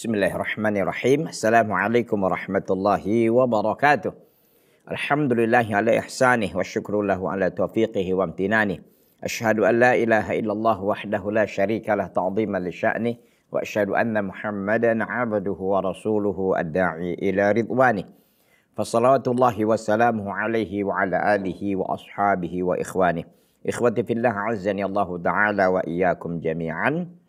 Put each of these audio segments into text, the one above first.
Bismillahirrahmanirrahim. Assalamualaikum warahmatullahi wabarakatuh. Alhamdulillahi ala ihsanih wa syukru lahu ala taufiqihi wa amtinanih. Asyhadu an la ilaha illallah wahdahu la syarika lah ta'ziman li sya'nih wa asyhadu anna Muhammadan 'abduhu wa rasuluhu ad-da'i ila ridwanih. Fassalawatullahi wa salamuhu alaihi wa ala alihi wa ashabihi wa ikhwanih. Ikhwati fillah azzani Allah ta'ala wa iyyakum jami'an.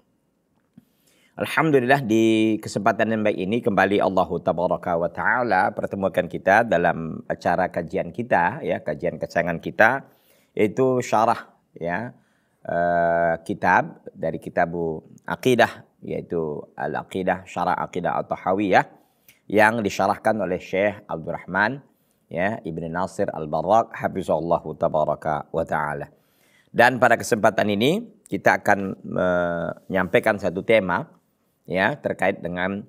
Alhamdulillah di kesempatan yang baik ini kembali Allah Tabaraka wa Ta'ala pertemukan kita dalam acara kajian kita, ya, kajian kesayangan kita, yaitu syarah, ya, kitab dari kitabu Aqidah, yaitu Al-Aqidah, Syarah Aqidah At-Tahawiyah yang disyarahkan oleh Syekh Abdul Rahman, ya, Ibn Nasir Al-Barrak hafizahullahu Tabaraka wa Ta'ala. Dan pada kesempatan ini kita akan menyampaikan satu tema, ya, terkait dengan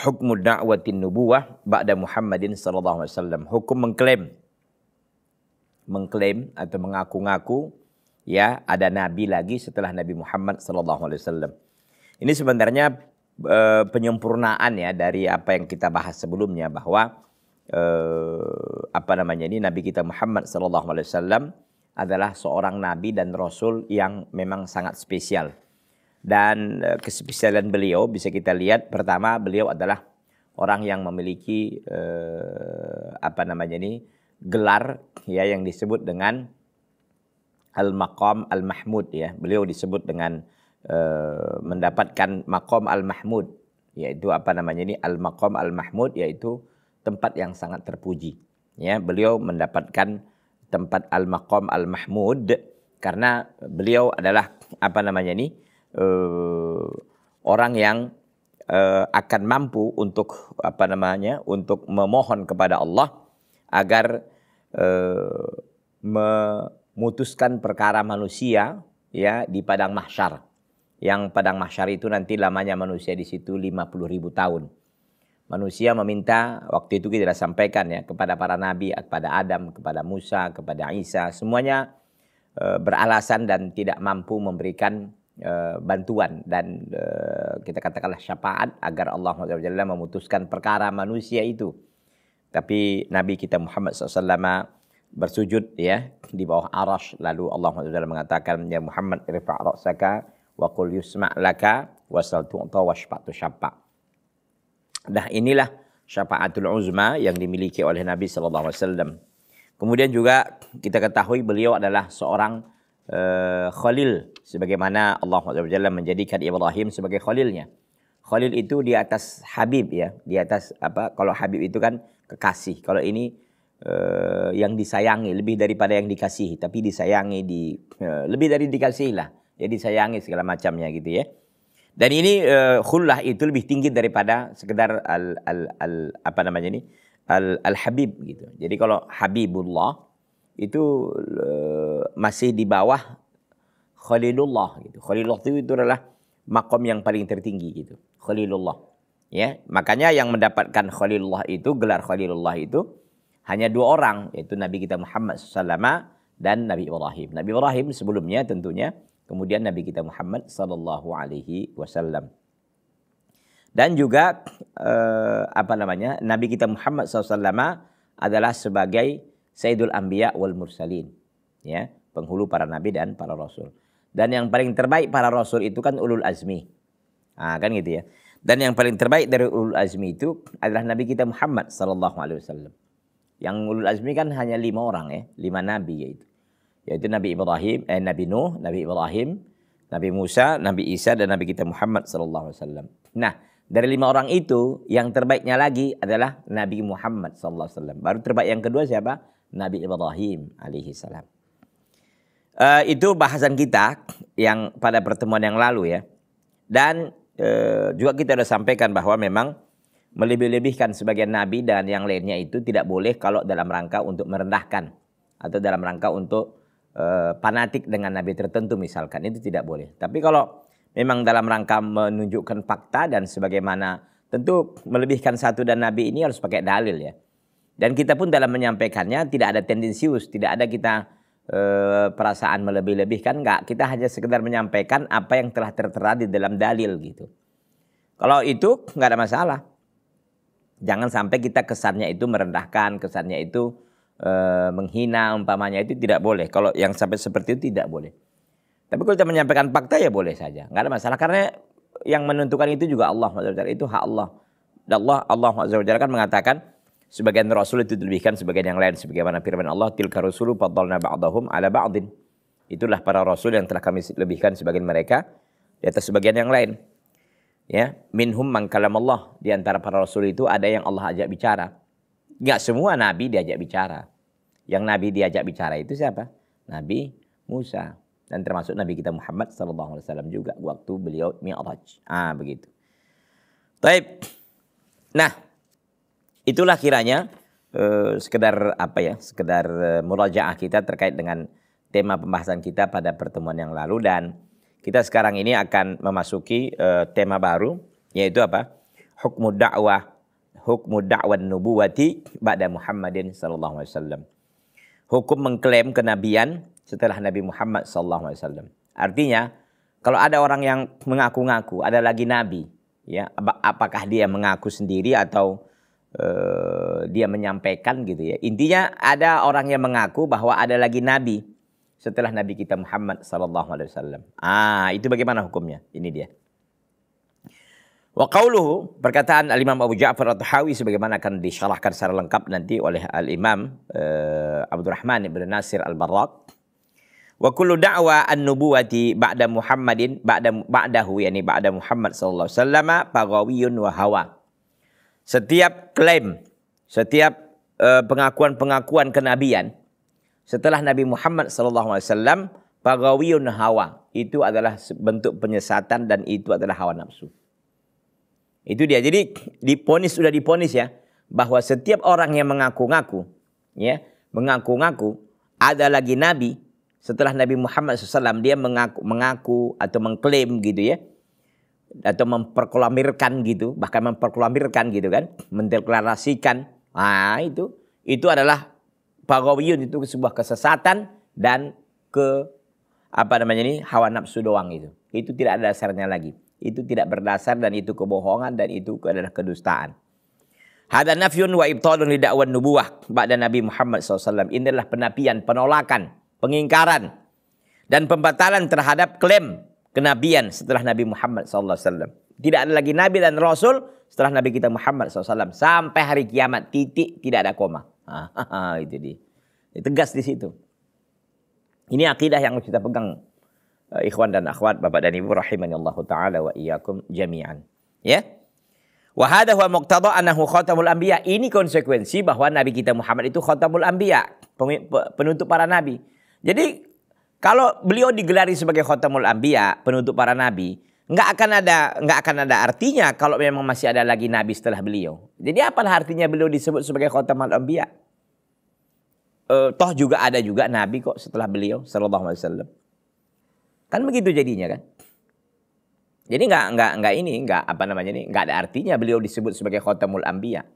hukum da'watin nubuwah ba'da Muhammadin sallallahu alaihi wasallam. Hukum mengklaim atau mengaku-ngaku, ya, ada nabi lagi setelah Nabi Muhammad sallallahu alaihi wasallam. Ini sebenarnya penyempurnaan, ya, dari apa yang kita bahas sebelumnya, bahwa ini Nabi kita Muhammad sallallahu alaihi wasallam adalah seorang nabi dan rasul yang memang sangat spesial. Dan kespesialan beliau bisa kita lihat, pertama beliau adalah orang yang memiliki gelar, ya, yang disebut dengan al-maqam al-mahmud, ya. Beliau disebut dengan mendapatkan maqam al-mahmud, yaitu al-maqam al-mahmud, yaitu tempat yang sangat terpuji, ya. Beliau mendapatkan tempat al-maqam al-mahmud karena beliau adalah orang yang akan mampu untuk untuk memohon kepada Allah agar memutuskan perkara manusia, ya, di padang mahsyar. Yang padang mahsyar itu nanti lamanya manusia di situ 50.000 tahun. Manusia meminta, waktu itu kita sampaikan, ya, kepada para nabi, kepada Adam, kepada Musa, kepada Isa, semuanya beralasan dan tidak mampu memberikan bantuan dan kita katakanlah syafaat agar Allah SWT memutuskan perkara manusia itu. Tapi Nabi kita Muhammad SAW bersujud, ya, di bawah arash, lalu Allah SWT mengatakan, ya Muhammad irfa' ra'saka wa qul yusma' laka wasal tu'ta washfa'tu syafa'. Nah, inilah syafaatul uzma yang dimiliki oleh Nabi SAW. Kemudian juga kita ketahui beliau adalah seorang Khalil, sebagaimana Allah SWT menjadikan Ibrahim sebagai Khalilnya. Khalil itu di atas Habib, ya, di atas kalau Habib itu kan kekasih, kalau ini yang disayangi lebih daripada yang dikasihi, tapi disayangi lebih dari dikasihi lah, ya, disayangi segala macamnya gitu, ya. Dan ini khullah itu lebih tinggi daripada sekedar al-habib gitu. Jadi kalau Habibullah itu masih di bawah Khalilullah gitu. Khalilullah itu adalah makom yang paling tertinggi gitu. Khalilullah, ya. Makanya yang mendapatkan Khalilullah itu, gelar Khalilullah itu hanya dua orang, yaitu Nabi kita Muhammad SAW dan Nabi Ibrahim. Nabi Ibrahim sebelumnya tentunya, kemudian Nabi kita Muhammad sallallahu alaihi wasallam. Dan juga Nabi kita Muhammad SAW adalah sebagai Sayyidul Anbiya wal Mursalin, ya, penghulu para nabi dan para rasul. Dan yang paling terbaik para rasul itu kan ulul azmi. Kan gitu, ya. Dan yang paling terbaik dari ulul azmi itu adalah Nabi kita Muhammad sallallahu alaihi wasallam. Yang ulul azmi kan hanya 5 orang, ya, 5 nabi yaitu Nabi Ibrahim, Nabi Nuh, Nabi Ibrahim, Nabi Musa, Nabi Isa dan Nabi kita Muhammad sallallahu alaihi wasallam. Nah, dari 5 orang itu yang terbaiknya lagi adalah Nabi Muhammad sallallahu alaihi wasallam. Baru terbaik yang kedua siapa? Nabi Ibrahim alaihi salam. Itu bahasan kita yang pada pertemuan yang lalu, ya. Dan juga kita sudah sampaikan bahwa memang melebih-lebihkan sebagian nabi dan yang lainnya itu tidak boleh kalau dalam rangka untuk merendahkan atau dalam rangka untuk fanatik dengan nabi tertentu misalkan, itu tidak boleh. Tapi kalau memang dalam rangka menunjukkan fakta dan sebagaimana, tentu melebihkan satu dan nabi ini harus pakai dalil, ya. Dan kita pun dalam menyampaikannya tidak ada tendensius, tidak ada kita perasaan melebih-lebihkan, enggak. Kita hanya sekedar menyampaikan apa yang telah tertera di dalam dalil gitu. Kalau itu nggak ada masalah. Jangan sampai kita kesannya itu merendahkan, kesannya itu menghina umpamanya, itu tidak boleh. Kalau yang sampai seperti itu tidak boleh. Tapi kalau kita menyampaikan fakta ya boleh saja, nggak ada masalah. Karena yang menentukan itu juga Allah, itu hak Allah. Dan Allah kan mengatakan sebagian rasul itu dilebihkan sebagian yang lain, sebagaimana firman Allah, tilka rusulu faddalna ba'dahum ala ba'din. Itulah para rasul yang telah kami lebihkan sebagian mereka di atas sebagian yang lain. Ya, minhum man kalamallah, di antara para rasul itu ada yang Allah ajak bicara. Enggak semua nabi diajak bicara. Yang nabi diajak bicara itu siapa? Nabi Musa, dan termasuk Nabi kita Muhammad sallallahu alaihi wasallam juga waktu beliau Mi'raj. Begitu. Baik. Nah, itulah kiranya sekedar murajaah kita terkait dengan tema pembahasan kita pada pertemuan yang lalu, dan kita sekarang ini akan memasuki tema baru, yaitu apa? Hukmu da'wan nubuwati ba'da Muhammadin sallallahu alaihi wasallam. Hukum mengklaim kenabian setelah Nabi Muhammad sallallahu alaihi wasallam. Artinya, kalau ada orang yang mengaku-ngaku ada lagi nabi, ya, apakah dia mengaku sendiri atau dia menyampaikan gitu ya. Intinya ada orang yang mengaku bahwa ada lagi nabi setelah Nabi kita Muhammad sallallahu alaihi wasallam. Itu bagaimana hukumnya? Ini dia. Wa qauluhu, perkataan Al-Imam Abu Ja'far At-Tahawi sebagaimana akan disyarahkan secara lengkap nanti oleh Al-Imam Abdurrahman ibn Nasir Al-Barraq. Wa kullu da'wa an-nubuwati ba'da Muhammadin ba'dahu, yani ba'da Muhammad sallallahu alaihi wasallam, baghawiyun wa hawa. Setiap klaim, setiap pengakuan-pengakuan kenabian setelah Nabi Muhammad sallallahu alaihi wasallam, baghawiyun hawa, itu adalah bentuk penyesatan dan itu adalah hawa nafsu. Itu dia. Jadi sudah diponis ya, bahwa setiap orang yang mengaku-ngaku, ya, mengaku-ngaku ada lagi nabi setelah Nabi Muhammad SAW, dia mengaku atau mengklaim gitu ya, atau memproklamirkan gitu, bahkan memproklamirkan gitu kan, mendeklarasikan, itu adalah baghawiyun, itu sebuah kesesatan dan hawa nafsu doang itu. Itu tidak ada dasarnya lagi. Itu tidak berdasar dan itu kebohongan dan itu adalah kedustaan. Hada nafyun wa ibtalun li da'wan nubuwah ba'da Nabi Muhammad SAW. Ini adalah penafian, penolakan, pengingkaran dan pembatalan terhadap klaim kenabian setelah Nabi Muhammad SAW. Tidak ada lagi nabi dan rasul setelah Nabi kita Muhammad SAW sampai hari kiamat, titik, tidak ada koma. Itu dia. Tegas di situ. Ini akidah yang kita pegang, ikhwan dan akhwat, bapak dan ibu rahimanallahu taala wa iyyakum jami'an. Ya. Wa hadha huwa muqtada annahu khatamul anbiya. Ini konsekuensi bahwa Nabi kita Muhammad itu khatamul anbiya, penutup para nabi. Jadi kalau beliau digelari sebagai khatamul anbiya, penutup para nabi, nggak akan ada artinya kalau memang masih ada lagi nabi setelah beliau. Jadi apalah artinya beliau disebut sebagai khatamul anbiya? Toh juga ada juga nabi kok setelah beliau sallallahu alaihi wasallam. Kan begitu jadinya kan. Jadi nggak ada artinya beliau disebut sebagai khatamul anbiya.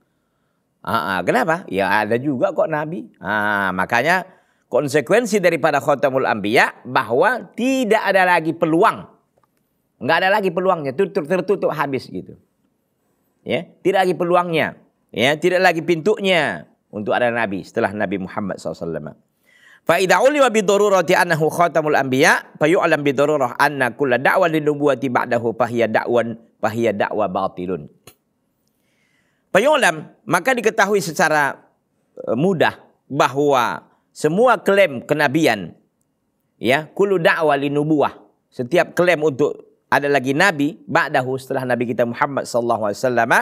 Kenapa? Ya ada juga kok nabi. Makanya konsekuensi daripada khatamul anbiya bahwa tidak ada lagi peluang. Nggak ada lagi peluangnya, tertutup habis gitu. Ya, tidak lagi peluangnya. Ya, tidak lagi pintunya untuk ada nabi setelah Nabi Muhammad SAW. Fa idza ulima bi darurati annahu khatamul anbiya fa yu'lam bi darurah anna kulla da'wa lin nubuwati ba'dahu fahiya da'wa batilun. Fa yu'lam, maka diketahui secara mudah bahwa semua klaim kenabian, ya, kullu da'wa lin nubuwah, setiap klaim untuk ada lagi nabi ba'dahu setelah Nabi kita Muhammad sallallahu alaihi wasallam,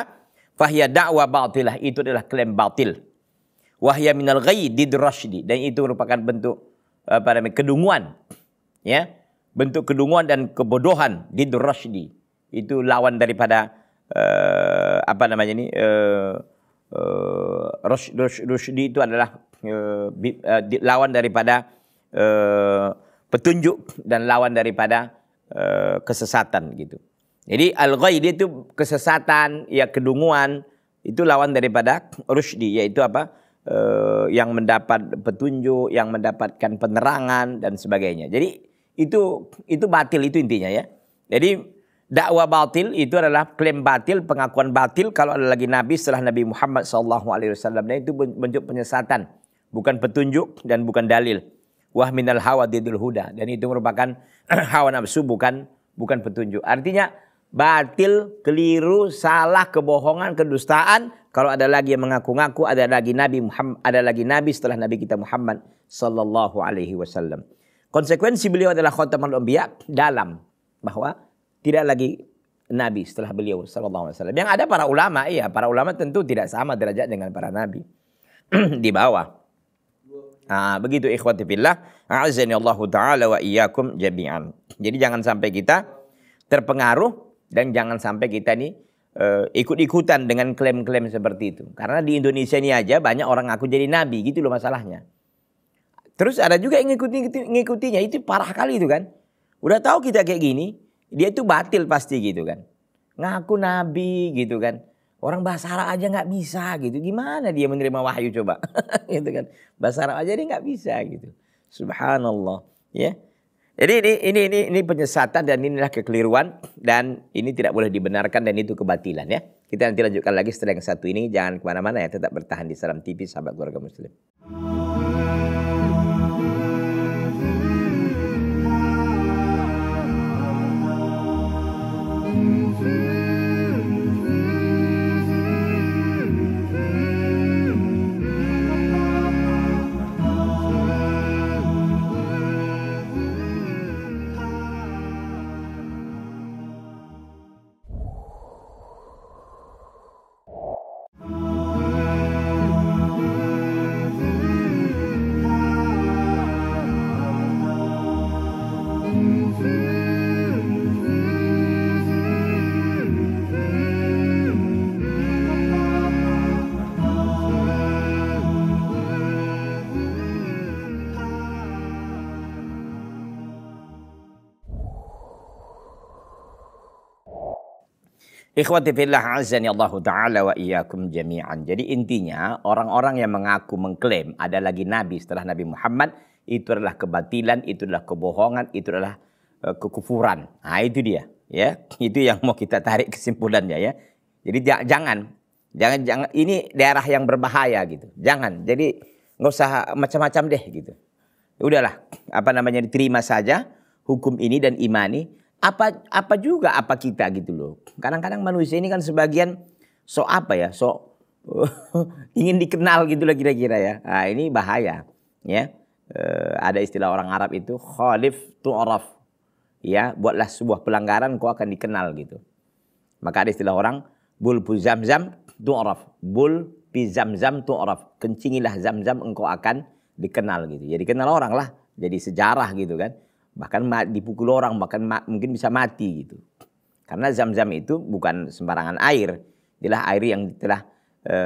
fahiya da'wa batilah, itu adalah klaim batil. Wahya minal ghayyi did rasydi, dan itu merupakan bentuk kedunguan, ya, bentuk kedunguan dan kebodohan. Did rasydi itu lawan daripada rasydi itu adalah lawan daripada petunjuk dan lawan daripada kesesatan gitu. Jadi al-ghayy itu kesesatan, ya, kedunguan, itu lawan daripada rusydi, yaitu apa? Yang mendapat petunjuk, yang mendapatkan penerangan dan sebagainya. Jadi itu batil, itu intinya ya. Jadi dakwah batil itu adalah klaim batil, pengakuan batil kalau ada lagi nabi setelah Nabi Muhammad SAW. Dan itu bentuk penyesatan, bukan petunjuk dan bukan dalil. Wah minal hawa didul huda, dan itu merupakan hawa nafsu, bukan petunjuk. Artinya batil, keliru, salah, kebohongan, kedustaan kalau ada lagi yang mengaku-ngaku ada lagi nabi Muhammad, ada lagi nabi setelah nabi kita Muhammad sallallahu alaihi wasallam. Konsekuensi beliau adalah khatamul anbiya dalam bahwa tidak lagi nabi setelah beliau sallallahu alaihi wasallam. Yang ada para ulama, iya, para ulama tentu tidak sama derajat dengan para nabi. Di bawah. Begitu ikhwati fillah, a'azzani Allah taala wa iyyakum jami'an. Jadi jangan sampai kita terpengaruh dan jangan sampai kita nih ikut-ikutan dengan klaim-klaim seperti itu. Karena di Indonesia ini aja banyak orang ngaku jadi nabi, gitu loh masalahnya. Terus ada juga yang ngikutinya, itu parah kali itu kan. Udah tahu kita kayak gini, dia itu batil pasti gitu kan. Ngaku nabi gitu kan. Orang bahasa Arab aja nggak bisa gitu. Gimana dia menerima wahyu coba? Gitu kan. Bahasa Arab aja dia nggak bisa gitu. Subhanallah, ya. Jadi ini penyesatan dan inilah kekeliruan dan ini tidak boleh dibenarkan dan itu kebatilan ya. Kita nanti lanjutkan lagi setelah yang satu ini. Jangan kemana-mana ya, tetap bertahan di Salam TV sahabat keluarga muslim. Ikhwati fillah azani Allah Ta'ala wa iyyakum jami'an. Jadi intinya orang-orang yang mengaku mengklaim ada lagi nabi setelah Nabi Muhammad, itu adalah kebatilan, itu adalah kebohongan, itu adalah kekufuran. Nah itu dia ya. Itu yang mau kita tarik kesimpulannya ya. Jadi jangan ini daerah yang berbahaya gitu. Jangan. Jadi nggak usah macam-macam deh gitu. Udahlah, diterima saja hukum ini dan imani. Apa juga kita gitu loh. Kadang-kadang manusia ini kan sebagian ingin dikenal gitu lah kira-kira ya. Nah, ini bahaya ya. Ada istilah orang Arab itu khalif tu'raf. Ya, buatlah sebuah pelanggaran kau akan dikenal gitu. Maka ada istilah orang bul pi zamzam tu'raf. Bul pi zamzam tu'raf. Kencingilah zamzam engkau akan dikenal gitu. Jadi kenal orang lah, jadi sejarah gitu kan. Bahkan dipukul orang, bahkan mungkin bisa mati gitu. Karena zam-zam itu bukan sembarangan air. Inilah air yang telah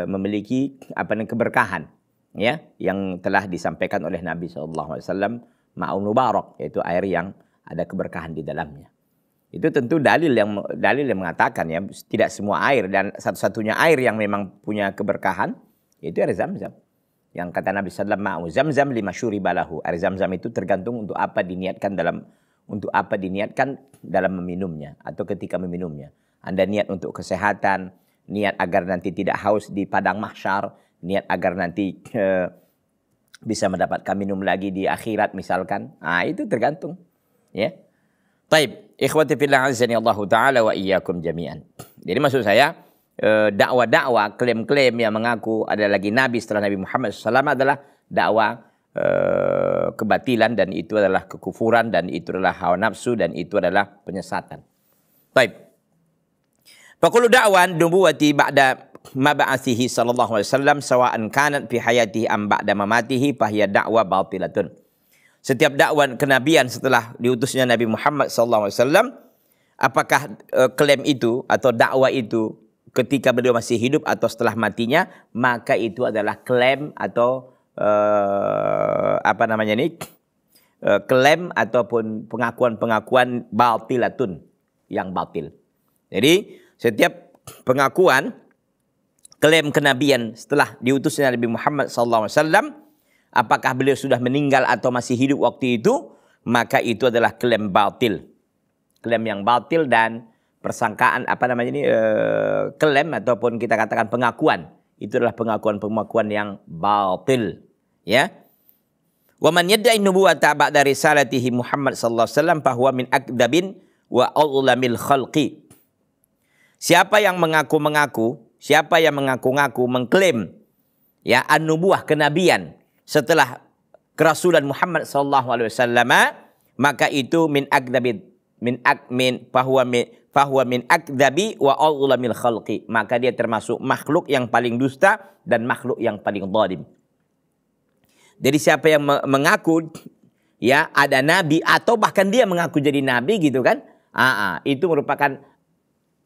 memiliki keberkahan. Ya, yang telah disampaikan oleh Nabi SAW. Ma'un mubarak, yaitu air yang ada keberkahan di dalamnya. Itu tentu dalil yang mengatakan ya, tidak semua air. Dan satu-satunya air yang memang punya keberkahan, itu air zam-zam. Yang kata Nabi SAW, ma'u zamzam lima syuriba lahu. Air zam-zam itu tergantung untuk apa diniatkan dalam meminumnya atau ketika meminumnya. Anda niat untuk kesehatan, niat agar nanti tidak haus di padang mahsyar, niat agar nanti bisa mendapatkan minum lagi di akhirat misalkan. Itu tergantung. Ya. Taib, ikhwati fillah azani Allah Ta'ala wa iyyakum jami'an. Jadi maksud saya, dakwah-dakwah, klaim-klaim yang mengaku ada lagi nabi setelah Nabi Muhammad SAW adalah dakwah kebatilan dan itu adalah kekufuran dan itu adalah hawa nafsu dan itu adalah penyesatan. Baik. Faqulu da'wan nubuwati ba'da mab'athihi sallallahu alaihi wasallam sawa'an kanat fi hayatihi am ba'da mamatihi fahiya da'wa batilatun. Setiap dakwah kenabian setelah diutusnya Nabi Muhammad sallallahu alaihi wasallam, apakah klaim itu atau dakwah itu ketika beliau masih hidup atau setelah matinya, maka itu adalah klaim atau klaim ataupun pengakuan batilatun, yang batil. Jadi setiap pengakuan klaim kenabian setelah diutusnya Nabi Muhammad SAW, apakah beliau sudah meninggal atau masih hidup waktu itu, maka itu adalah klaim batil. Klaim yang batil dan persangkaan klaim ataupun kita katakan pengakuan. Itu adalah pengakuan-pengakuan yang batil, ya. Wa man yad'i nubuwata ba'da risalatihi Muhammad sallallahu alaihi wasallam fahuwa min akdzabin wa aulamil khalqi. Siapa yang mengaku-ngaku mengklaim ya an-nubuwah, kenabian setelah kerasulan Muhammad sallallahu alaihi wasallam, maka itu min akdzabin fahuwa min akdzabi wa aulamil khalqi, maka dia termasuk makhluk yang paling dusta dan makhluk yang paling zalim. Jadi siapa yang mengaku ya ada nabi atau bahkan dia mengaku jadi nabi gitu kan, itu merupakan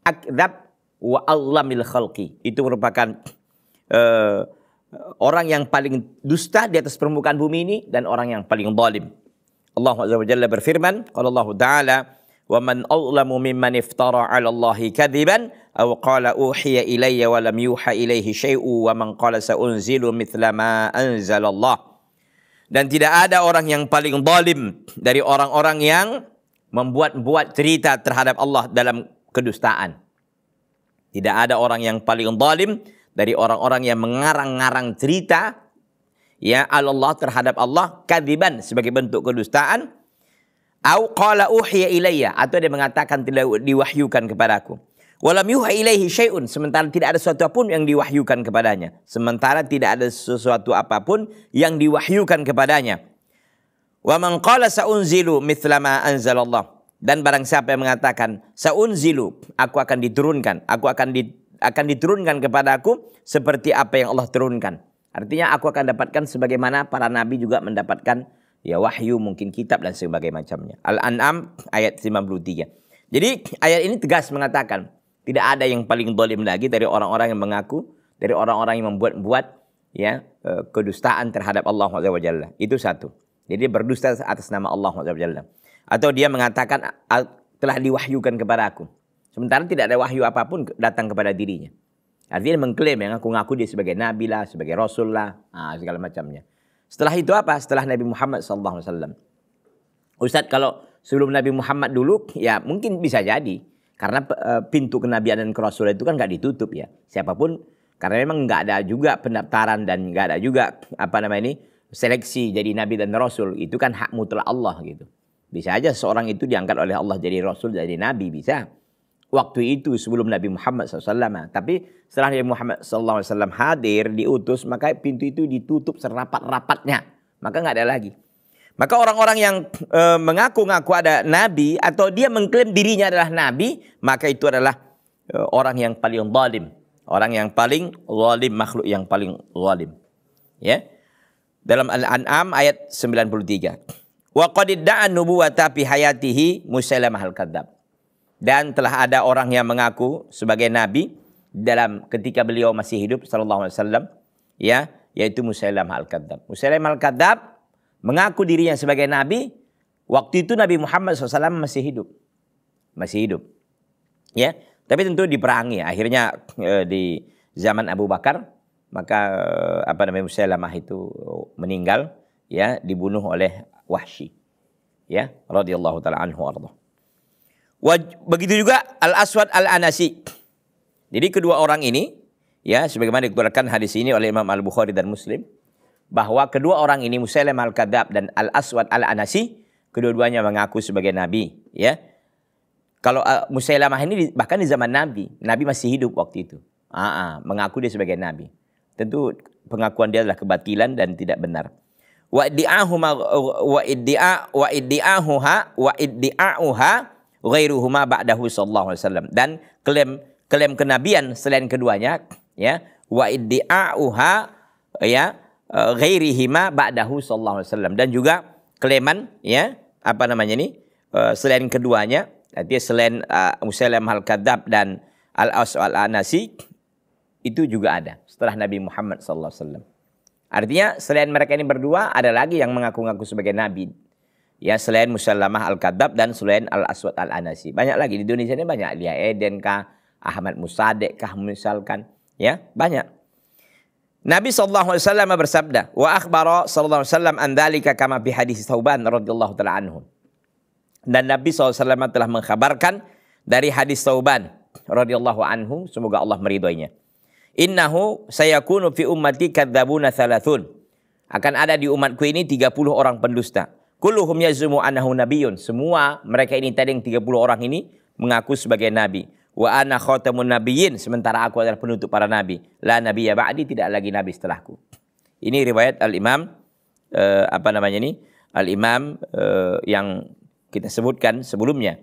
akdzab wa aulamil khalqi, itu merupakan orang yang paling dusta di atas permukaan bumi ini dan orang yang paling zalim. Allah Azza wa Jalla berfirman, qala Allah Ta'ala, wa man azlamu mimman iftara 'ala Allahi kadziban aw qala uhiya ilayya wa lam yuha ilaihi syai'un wa man qala sa'unzilu mithla ma anzalallah. Dan tidak ada orang yang paling zalim dari orang-orang yang membuat cerita terhadap Allah dalam kedustaan. Tidak ada orang yang paling zalim dari orang-orang yang mengarang-ngarang cerita ya Allah terhadap Allah kadziban sebagai bentuk kedustaan. Au qala uhiya ilayya, atau dia mengatakan tidak diwahyukan kepadaku. Walam yuha ilaihi syai'un, sementara tidak ada sesuatu apapun yang diwahyukan kepadanya. Sementara tidak ada sesuatu apapun yang diwahyukan kepadanya. Wa man qala sa'unzilu mithla ma anzalallah, dan barang siapa yang mengatakan sa'unzilu, aku akan diturunkan, akan diturunkan kepadaku seperti apa yang Allah turunkan. Artinya aku akan dapatkan sebagaimana para nabi juga mendapatkan ya wahyu, mungkin kitab dan sebagainya macamnya. Al-An'am ayat 53. Jadi ayat ini tegas mengatakan tidak ada yang paling zalim lagi dari orang-orang yang mengaku, dari orang-orang yang membuat-buat ya kedustaan terhadap Allah Azza wa Jalla. Itu satu. Jadi dia berdusta atas nama Allah Azza wa Jalla. Atau dia mengatakan telah diwahyukan kepada aku, sementara tidak ada wahyu apapun datang kepada dirinya. Artinya mengklaim yang ngaku-ngaku dia sebagai nabi lah, sebagai rasul lah, segala macamnya. Setelah itu apa? Setelah Nabi Muhammad SAW. Ustadz, kalau sebelum Nabi Muhammad dulu, ya mungkin bisa jadi. Karena pintu kenabian dan kerasulan itu kan nggak ditutup ya. Siapapun, karena memang nggak ada juga pendaftaran dan nggak ada juga seleksi jadi nabi dan rasul. Itu kan hak mutlak Allah gitu. Bisa aja seorang itu diangkat oleh Allah jadi rasul, jadi nabi, bisa. Waktu itu sebelum Nabi Muhammad SAW. Tapi setelah Nabi Muhammad SAW hadir, diutus, maka pintu itu ditutup serapat-rapatnya. Maka nggak ada lagi. Maka orang-orang yang mengaku-ngaku ada nabi atau dia mengklaim dirinya adalah nabi, maka itu adalah orang yang paling zalim. Orang yang paling zalim, makhluk yang paling zalim. Ya. Dalam Al-An'am ayat 93. Wa qad idda'a nubuwata fi hayatihi Musailamah al-Kadzdzab. Dan telah ada orang yang mengaku sebagai nabi dalam ketika beliau masih hidup sallallahu alaihi wasallam, ya, yaitu Musailamah al-Kadzdzab. Musailamah al-Kadzdzab mengaku dirinya sebagai nabi. Waktu itu Nabi Muhammad SAW masih hidup. Masih hidup. Ya, tapi tentu diperangi. Akhirnya di zaman Abu Bakar, maka Musailamah itu meninggal, ya, dibunuh oleh Wahsy. Ya, radhiyallahu taala anhu arda. Begitu juga Al-Aswad Al-Anasi. Jadi kedua orang ini, ya, sebagaimana dikeluarkan hadis ini oleh Imam Al-Bukhari dan Muslim, bahwa kedua orang ini Musailamah al-Kadzdzab dan Al-Aswad Al-Anasi, kedua-duanya mengaku sebagai nabi, ya. Kalau Musailamah ini bahkan di zaman Nabi masih hidup waktu itu. Mengaku dia sebagai nabi. Tentu pengakuan dia adalah kebatilan dan tidak benar. Wa iddi'ahuha ghairuhuma ba'dahu sallallahu alaihi wasallam. Dan klaim kenabian selain keduanya, ya, wa iddi'ahuha ya ghairihima ba'dahu sallallahu alaihi wasallam, dan juga klaiman, ya, selain keduanya, artinya selain Musailamah al-Kadzdzab dan Al-Aswad Al-Anasi, itu juga ada setelah Nabi Muhammad sallallahu alaihi wasallam. Artinya selain mereka ini berdua ada lagi yang mengaku-ngaku sebagai nabi. Ya, selain Musailamah al-Kadzdzab dan selain Al-Aswad Al-Anasi. Banyak lagi di Indonesia ini, banyak. Lia Eden kah, Ahmad Musaddiq kah misalkan, ya, banyak. Nabi sallallahu alaihi wasallam bersabda, wa akhbara sallallahu alaihi wasallam an dzalika kama fi hadis Tsauban radhiyallahu taala anhu. Dan Nabi SAW telah mengkhabarkan dari hadis Tsauban radhiyallahu anhu, semoga Allah meridhoinya. Innahu sayakunu fi ummati kadzabuna thalathun. Akan ada di umatku ini 30 orang pendusta. Kulluhum yazumu annahu nabiyyun. Semua mereka ini tadi yang 30 orang ini mengaku sebagai nabi. Wa ana khatamun nabiyyin, sementara aku adalah penutup para nabi. La nabiyya ba'di, tidak lagi nabi setelahku. Ini riwayat Al-Imam Al-Imam yang kita sebutkan sebelumnya,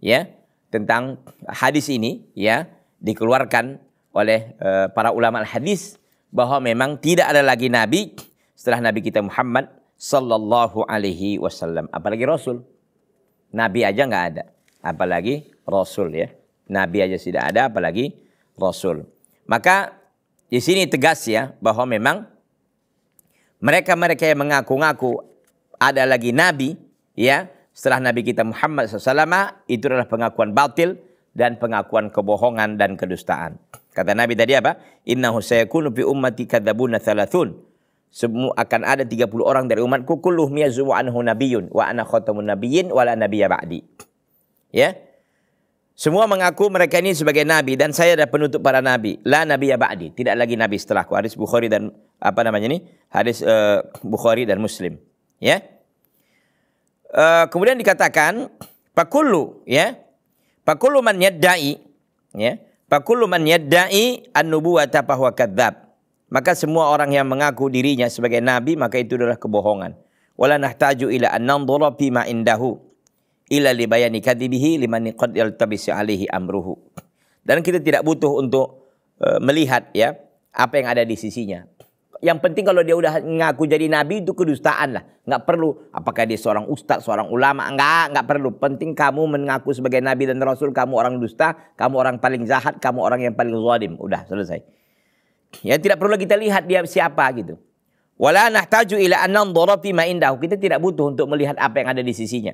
ya, tentang hadis ini, ya, dikeluarkan oleh para ulama al-hadis bahwa memang tidak ada lagi nabi setelah Nabi kita Muhammad sallallahu alaihi wasallam, apalagi Rasul. Nabi aja nggak ada, apalagi Rasul, ya. Nabi aja tidak ada, apalagi Rasul. Maka di sini tegas, ya, bahwa memang mereka-mereka yang mengaku-ngaku ada lagi Nabi, ya, setelah Nabi kita Muhammad SAW, itu adalah pengakuan batil dan pengakuan kebohongan dan kedustaan. Kata Nabi tadi apa? Innahu sayakunu fi ummati kadzabuna thalathun. Semua akan ada 30 orang dari umatku, kulluhum yazumu anhu nabiyyun wa ana khatamun nabiyyin wa la nabiyya ba'di. Ya. Semua mengaku mereka ini sebagai nabi dan saya adalah penutup para nabi. La nabiyya ba'di, tidak lagi nabi setelahku. Hadis Bukhari dan hadis Bukhari dan Muslim, ya. Kemudian dikatakan fakullu, ya. Fakullu man yadda'i, ya. Fakullu man yadda'i an-nubuwata fa huwa kadzdzab. Maka semua orang yang mengaku dirinya sebagai nabi, maka itu adalah kebohongan. Wala nahtaju ila an nanzura fi ma indahu ila li bayani kadzibihi liman qad yaltabisi alaihi amruhu. Dan kita tidak butuh untuk melihat, ya, apa yang ada di sisinya. Yang penting kalau dia udah ngaku jadi nabi itu kedustaan lah. Nggak perlu apakah dia seorang ustaz, seorang ulama, nggak perlu. Penting kamu mengaku sebagai nabi dan rasul, kamu orang dusta, kamu orang paling jahat, kamu orang yang paling zalim. Udah selesai. Ya, tidak perlu kita lihat dia siapa gitu. Wala nahtaju ila an nanzura fi ma indahu. Kita tidak butuh untuk melihat apa yang ada di sisinya.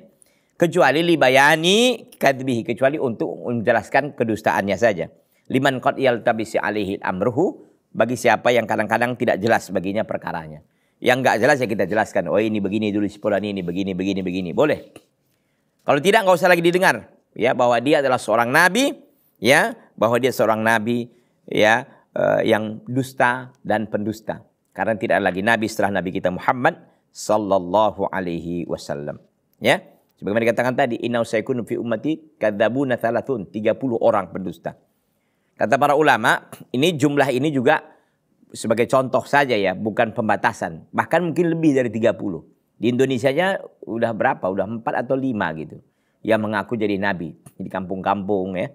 Kecuali li bayani kadbihi, kecuali untuk menjelaskan kedustaannya saja. Liman qad yaltabisi alaihi amruhu, bagi siapa yang kadang-kadang tidak jelas baginya perkaranya. Yang enggak jelas ya kita jelaskan. Oh ini begini dulu si Fulani ini begini. Boleh. Kalau tidak enggak usah lagi didengar, ya, bahwa dia adalah seorang nabi, ya, bahwa dia seorang nabi, ya, yang dusta dan pendusta. Karena tidak lagi nabi setelah Nabi kita Muhammad sallallahu alaihi wasallam, ya. Sebagaimana dikatakan tadi, innahu sayakunu fi ummati kadzabuna thalathun, 30 orang pendusta. Kata para ulama, ini jumlah ini juga sebagai contoh saja, ya, bukan pembatasan. Bahkan mungkin lebih dari 30. Di Indonesianya udah berapa? Udah 4 atau 5 gitu yang mengaku jadi nabi di kampung-kampung, ya.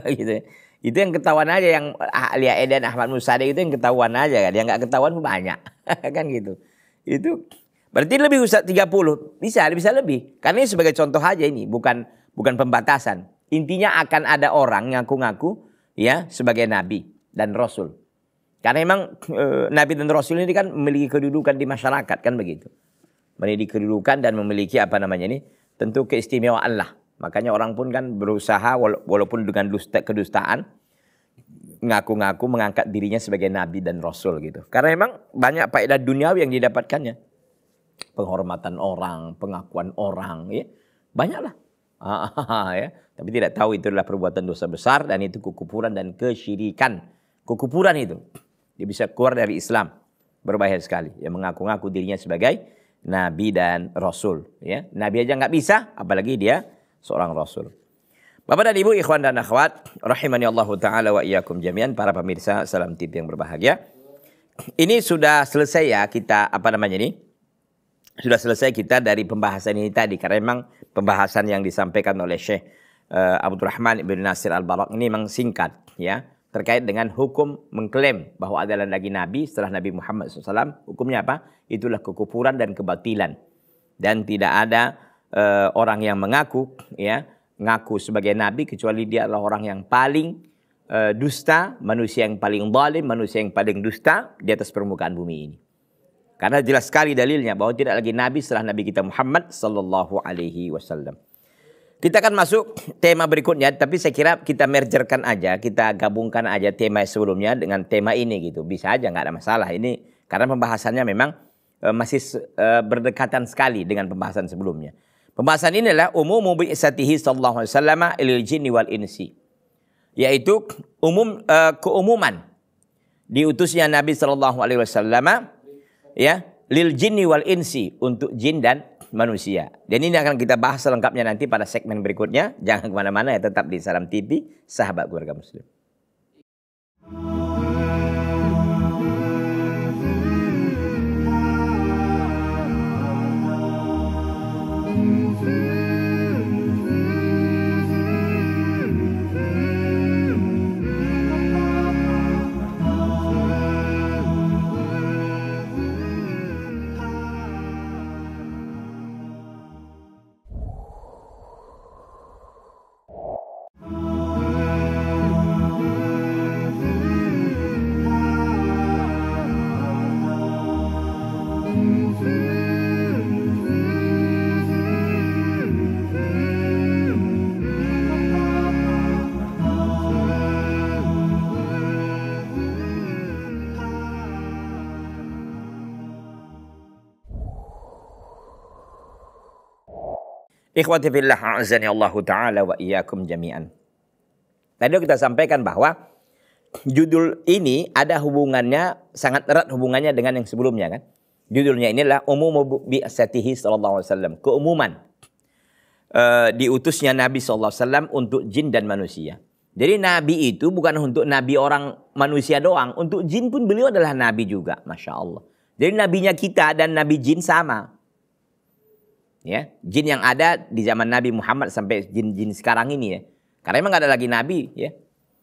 Gitu. Itu yang ketahuan aja, yang Alia Eden, Ahmad Musade itu yang ketahuan aja kan. Yang nggak ketahuan banyak. Kan gitu. Itu berarti lebih usah 30. Bisa lebih. Karena ini sebagai contoh aja, ini bukan pembatasan. Intinya akan ada orang ngaku-ngaku, ya, sebagai nabi dan rasul. Karena memang nabi dan rasul ini kan memiliki kedudukan di masyarakat, kan begitu. Memiliki kedudukan dan memiliki tentu keistimewaan lah. Makanya orang pun kan berusaha walaupun dengan kedustaan ngaku-ngaku mengangkat dirinya sebagai nabi dan rasul gitu. Karena memang banyak faedah duniawi yang didapatkannya. Penghormatan orang, pengakuan orang, ya. Banyaklah. Ya. Tapi tidak tahu itu adalah perbuatan dosa besar dan itu kekufuran dan kesyirikan. Kekufuran itu. Dia bisa keluar dari Islam. Berbahaya sekali. Yang mengaku-ngaku dirinya sebagai nabi dan rasul, ya. Nabi aja nggak bisa, apalagi dia seorang rasul. Bapak dan Ibu, ikhwan dan akhwat, rahimani Allah taala wa iyyakum jami'an, para pemirsa Salam TV yang berbahagia. Ini sudah selesai, ya, kita sudah selesai kita dari pembahasan ini tadi, karena memang pembahasan yang disampaikan oleh Syekh Abdurrahman ibn Nasir Al-Barak ini memang singkat, ya, terkait dengan hukum mengklaim bahwa adalah lagi nabi setelah Nabi Muhammad SAW. Hukumnya apa? Itulah kekufuran dan kebatilan. Dan tidak ada orang yang mengaku, ya, ngaku sebagai nabi kecuali dia adalah orang yang paling dusta, manusia yang paling zalim, manusia yang paling dusta di atas permukaan bumi ini. Karena jelas sekali dalilnya bahwa tidak lagi nabi setelah Nabi kita Muhammad sallallahu alaihi wasallam. Kita akan masuk tema berikutnya, tapi saya kira kita mergerkan aja, kita gabungkan aja tema sebelumnya dengan tema ini gitu. Bisa aja, nggak ada masalah ini, karena pembahasannya memang masih berdekatan sekali dengan pembahasan sebelumnya. Pembahasan ini adalah umumu bi'isatihi sallallahu alaihi wasallam ilal jinni wal insi. Yaitu keumuman diutusnya Nabi sallallahu alaihi wasallam ya lil jinni wal insi, untuk jin dan manusia. Dan ini akan kita bahas selengkapnya nanti pada segmen berikutnya. Jangan kemana-mana ya, tetap di Salam TV, sahabat keluarga muslim. Ikhwati fillah, a'azani Allah Ta'ala wa iyyakum jami'an. Tadi kita sampaikan bahwa judul ini ada hubungannya, sangat erat hubungannya dengan yang sebelumnya kan. Judulnya inilah umumu bi'asatihi sallallahu alaihi wasallam. Keumuman diutusnya Nabi sallallahu alaihi wasallam untuk jin dan manusia. Jadi Nabi itu bukan untuk Nabi orang manusia doang. Untuk jin pun beliau adalah Nabi juga. Masya Allah. Jadi nabinya kita dan Nabi jin sama. Ya, jin yang ada di zaman Nabi Muhammad sampai jin-jin sekarang ini ya. Karena memang gak ada lagi Nabi ya.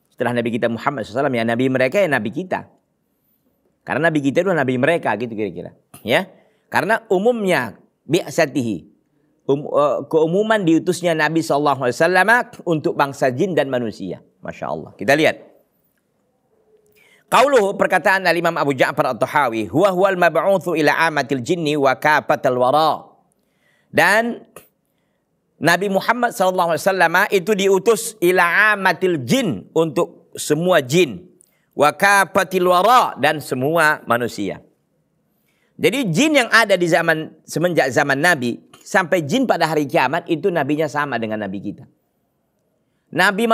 Setelah Nabi kita Muhammad SAW ya, Nabi mereka ya Nabi kita. Karena Nabi kita itu Nabi mereka gitu kira-kira. Ya, karena umumnya bi'asatihi. Keumuman diutusnya Nabi SAW untuk bangsa jin dan manusia. Masya Allah. Kita lihat. Qauluhu, perkataan al-Imam Abu Ja'far at-Tahawi. Huwal mab'uthu ila amatil jinni wa kafatal wara'. Dan Nabi Muhammad SAW itu diutus ila amatil jin, untuk semua jin. Wa kafatil wara, dan semua manusia. Jadi jin yang ada di semenjak zaman Nabi sampai jin pada hari kiamat itu nabinya sama dengan nabi kita. Nabi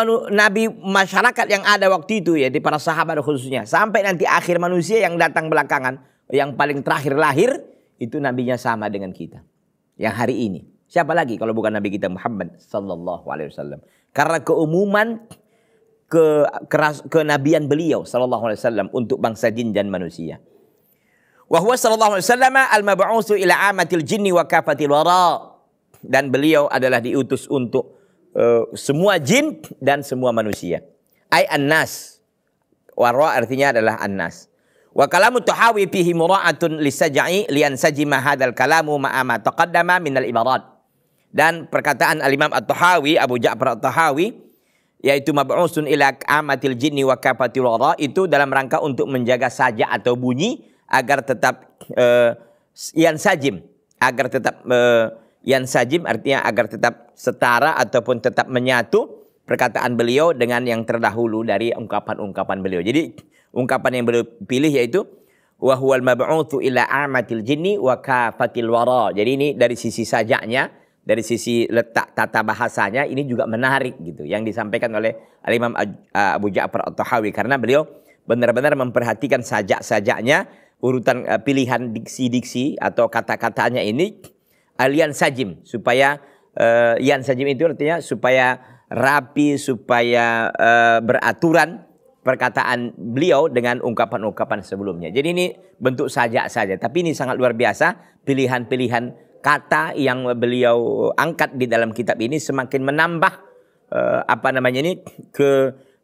masyarakat yang ada waktu itu ya, di para sahabat khususnya, sampai nanti akhir manusia yang datang belakangan, yang paling terakhir lahir, itu nabinya sama dengan kita. Yang hari ini. Siapa lagi kalau bukan Nabi kita Muhammad sallallahu alaihi wasallam. Karena keumuman kenabian beliau sallallahu alaihi wasallam untuk bangsa jin dan manusia. Wa huwa sallallahu alaihi wasallam al-mab'utsu ila amatil jinni wa kafatil wara. Dan beliau adalah diutus untuk semua jin dan semua manusia. Ai an-nas. Wara artinya adalah an-nas. Wa kalamu Tahawi fihi mura'atun lisajai liansajima hadzal kalamu ma'a ma taqaddama minal ibarat. Dan perkataan al-Imam At-Tahawi, Abu Ja'far At-Tahawi, yaitu mab'usun ila amatil jinni wa kafatil wara, itu dalam rangka untuk menjaga sajak atau bunyi agar tetap yansajim, agar tetap yansajim artinya agar tetap setara ataupun tetap menyatu perkataan beliau dengan yang terdahulu dari ungkapan-ungkapan beliau. Jadi ungkapan yang beliau pilih yaitu wa huwal mab'utsu ila amatil jinni wa kafatil wara. Jadi ini dari sisi sajaknya, dari sisi letak tata bahasanya ini juga menarik gitu yang disampaikan oleh Al-Imam Abu Ja'far At-Tahawi, karena beliau benar-benar memperhatikan sajak-sajaknya, urutan pilihan diksi-diksi atau kata-katanya ini alian sajim, supaya yan sajim itu artinya supaya rapi, supaya beraturan perkataan beliau dengan ungkapan-ungkapan sebelumnya. Jadi ini bentuk sajak saja, tapi ini sangat luar biasa. Pilihan-pilihan kata yang beliau angkat di dalam kitab ini semakin menambah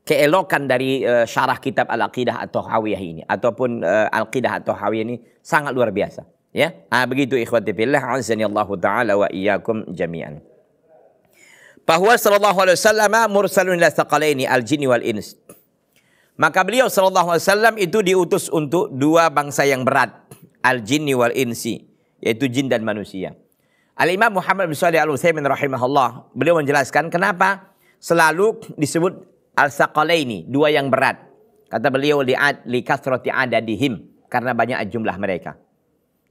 keelokan dari syarah kitab Al-Aqidah At-Tahawiyah ini, ataupun Al-Aqidah At-Tahawiyah ini sangat luar biasa. Ya, begitu ikhwati fillah, azanillahu taala wa iyyakum jami'an. Bahwa sallallahu alaihi wasallam mursalun ila thaqalaini al-jinni wal ins. Maka beliau sallallahu alaihi wasallam itu diutus untuk dua bangsa yang berat, al-jinni wal insi, yaitu jin dan manusia. Al-Imam Muhammad bin Shalih Al-Utsaimin rahimahullah, beliau menjelaskan kenapa selalu disebut al-thaqalaini, dua yang berat. Kata beliau li kathrati adadihim, karena banyak jumlah mereka.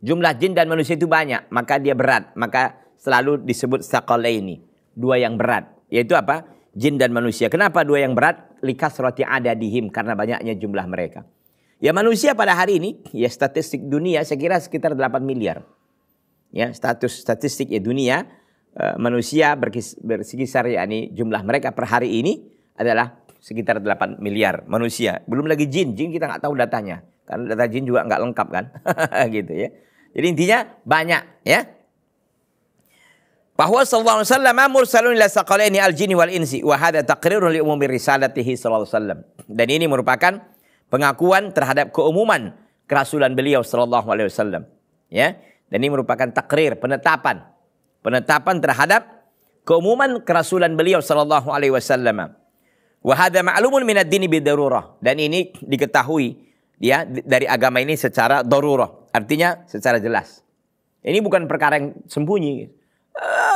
Jumlah jin dan manusia itu banyak, maka dia berat. Maka selalu disebut tsaqalaini, dua yang berat. Yaitu apa? Jin dan manusia. Kenapa dua yang berat? Likasrati adadihim, karena banyaknya jumlah mereka. Ya manusia pada hari ini, ya statistik dunia saya kira sekitar 8 miliar. Ya, statistik ya dunia, manusia berkisar yakni jumlah mereka per hari ini adalah sekitar 8 miliar manusia. Belum lagi jin kita nggak tahu datanya. Karena data jin juga nggak lengkap kan. Gitu ya. Jadi intinya banyak ya. Bahwa sallallahu alaihi wasallam mursalun ila saqalaini al-jinni wal insi wa hadha taqrirun li umumi risalatihi sallallahu alaihi wasallam. Dan ini merupakan pengakuan terhadap keumuman kerasulan beliau sallallahu alaihi wasallam. Ya. Dan ini merupakan takrir, penetapan terhadap keumuman kerasulan beliau sallallahu alaihi wasallam. Wa hadza ma'lumun min ad-dini bidarurah, dan ini diketahui ya dari agama ini secara darurah, artinya secara jelas. Ini bukan perkara yang sembunyi.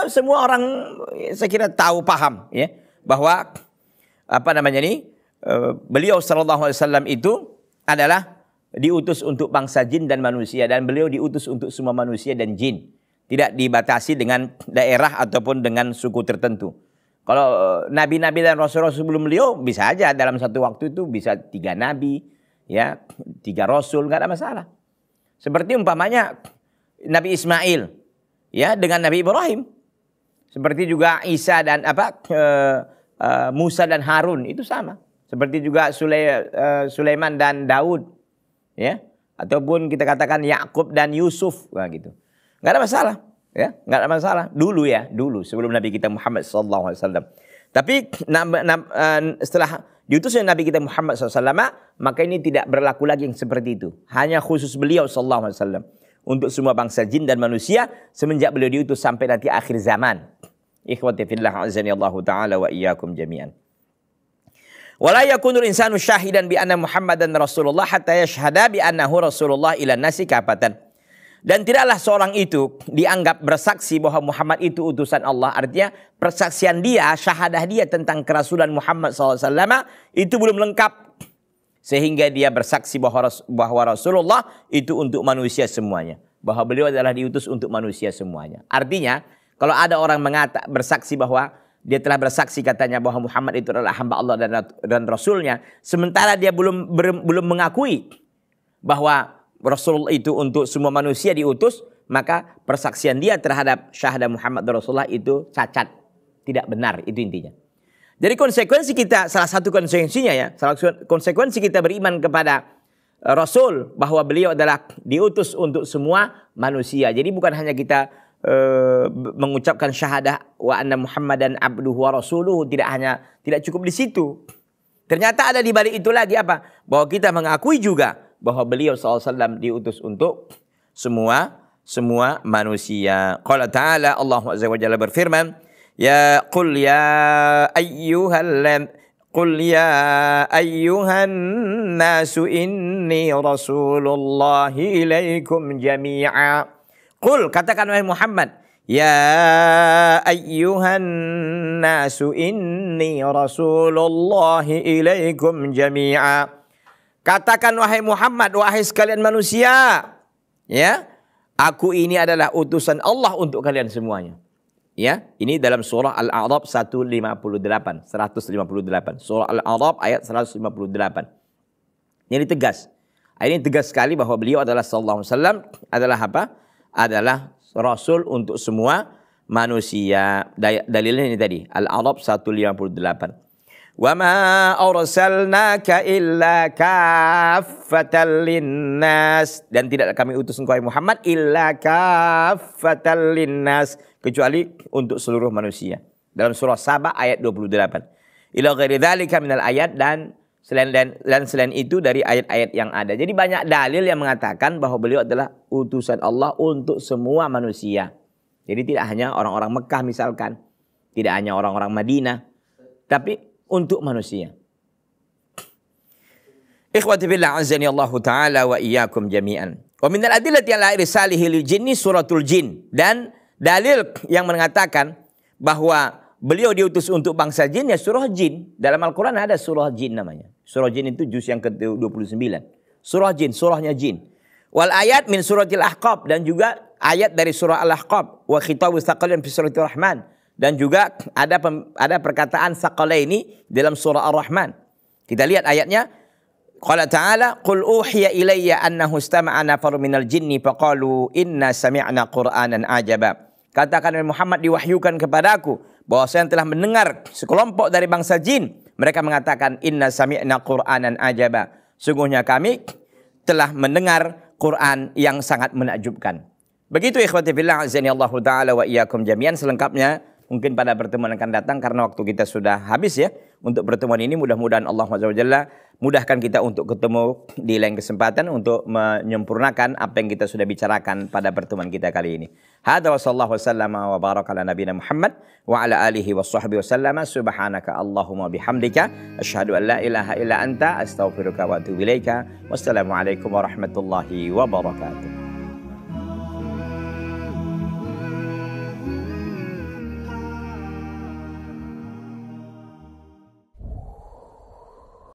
Semua orang saya kira tahu paham ya bahwa beliau sallallahu alaihi wasallam itu adalah diutus untuk bangsa jin dan manusia, dan beliau diutus untuk semua manusia dan jin. Tidak dibatasi dengan daerah ataupun dengan suku tertentu. Kalau nabi-nabi dan rasul-rasul sebelum beliau bisa aja dalam satu waktu itu bisa 3 nabi, ya 3 rasul, nggak ada masalah. Seperti umpamanya Nabi Ismail, ya dengan Nabi Ibrahim. Seperti juga Isa dan Musa dan Harun itu sama. Seperti juga Sulaiman dan Daud, ya, ataupun kita katakan Yakub dan Yusuf, nah, gitu. Nggak ada masalah, ya, nggak ada masalah. Dulu sebelum Nabi kita Muhammad SAW. Tapi setelah diutusnya Nabi kita Muhammad SAW, maka ini tidak berlaku lagi yang seperti itu. Hanya khusus beliau SAW untuk semua bangsa jin dan manusia semenjak beliau diutus sampai nanti akhir zaman. Ikhwati fillah azani Allah taala wa iyyakum jami'an. Wala yakunul insanu syahidan bi anna Muhammadan Rasulullah hatta yashhada bi annahu Rasulullah ila nasi kafatan. Dan tidaklah seorang itu dianggap bersaksi bahwa Muhammad itu utusan Allah. Artinya persaksian dia, syahadah dia tentang kerasulan Muhammad SAW itu belum lengkap. Sehingga dia bersaksi bahwa Rasulullah itu untuk manusia semuanya. Bahwa beliau adalah diutus untuk manusia semuanya. Artinya kalau ada orang bersaksi bahwa dia telah bersaksi katanya bahwa Muhammad itu adalah hamba Allah dan Rasulnya. Sementara dia belum mengakui bahwa Rasul itu untuk semua manusia diutus, maka persaksian dia terhadap syahadah Muhammad dan Rasulullah itu cacat, tidak benar, itu intinya. Jadi konsekuensi kita, salah satu konsekuensinya ya, konsekuensi kita beriman kepada Rasul bahwa beliau adalah diutus untuk semua manusia. Jadi bukan hanya kita mengucapkan syahadah wa anna Muhammadan abduhu wa rasuluhu, tidak cukup di situ. Ternyata ada di balik itu lagi apa? Bahwa kita mengakui juga bahwa beliau SAW diutus untuk semua manusia. Qala ta'ala, Allah Azza wa Jalla berfirman, Qul ya ayyuhan nasu inni rasulullahi ilaikum jami'a. Qul, katakan wahai Muhammad, ya ayyuhan nasu inni rasulullahi ilaikum jami'a. Katakan wahai Muhammad, wahai sekalian manusia, ya, aku ini adalah utusan Allah untuk kalian semuanya. Ya, ini dalam surah Al-A'raf 158. Surah Al-A'raf ayat 158. Ini tegas. Ini tegas sekali bahwa beliau adalah sallallahu alaihi wasallam adalah apa? Adalah rasul untuk semua manusia. Dalilnya ini tadi, Al-A'raf 158. Wa ma arsalnaka illa kaffatan linnas, dan tidak kami utus engkau Muhammad illa kaffatan linnas, kecuali untuk seluruh manusia. Dalam surah Saba ayat 28. Ila ghairi dzalika minal ayat, dan selain itu dari ayat-ayat yang ada. Jadi banyak dalil yang mengatakan bahwa beliau adalah utusan Allah untuk semua manusia. Jadi tidak hanya orang-orang Mekah misalkan, tidak hanya orang-orang Madinah, tapi untuk manusia. Ikhwati billah azani Allah taala wa iyyakum jami'an. Wa minal adillati ala irsalihi lil jinni suratul jin, dan dalil yang mengatakan bahwa beliau diutus untuk bangsa jin ya surah jin. Dalam Al-Qur'an ada surah jin namanya. Surah jin itu juz yang ke-29. Surah jin, surahnya jin. Wal ayat min suratil Ahqaf, dan juga ayat dari surah Al-Ahqaf wa khitabu tsaqalain fi surati Rahman, dan juga ada perkataan tsaqalaini dalam surah Ar-Rahman. Kita lihat ayatnya. Qala ta'ala qul uhiya ilayya annahu istama'a nafarun minal jinni faqalu inna sami'na qur'anan ajaba. Katakan Muhammad, diwahyukan kepadaku bahwa saya telah mendengar sekelompok dari bangsa jin. Mereka mengatakan inna sami'na qur'anan ajaba. Sungguhnya kami telah mendengar Quran yang sangat menakjubkan. Begitu ikhwati fillah azani Allah taala wa iyyakum jami'an. Selengkapnya mungkin pada pertemuan akan datang karena waktu kita sudah habis ya. Untuk pertemuan ini mudah-mudahan Allah SWT mudahkan kita untuk ketemu di lain kesempatan untuk menyempurnakan apa yang kita sudah bicarakan pada pertemuan kita kali ini. Hadza wa sallallahu wasallama wa baraka ala nabiyina Muhammad wa ala alihi washabbihi wasallama. Subhanaka Allahumma bihamdika asyhadu an la ilaha illa anta astaghfiruka wa atubu ilaika. Wassalamualaikum warahmatullahi wabarakatuh.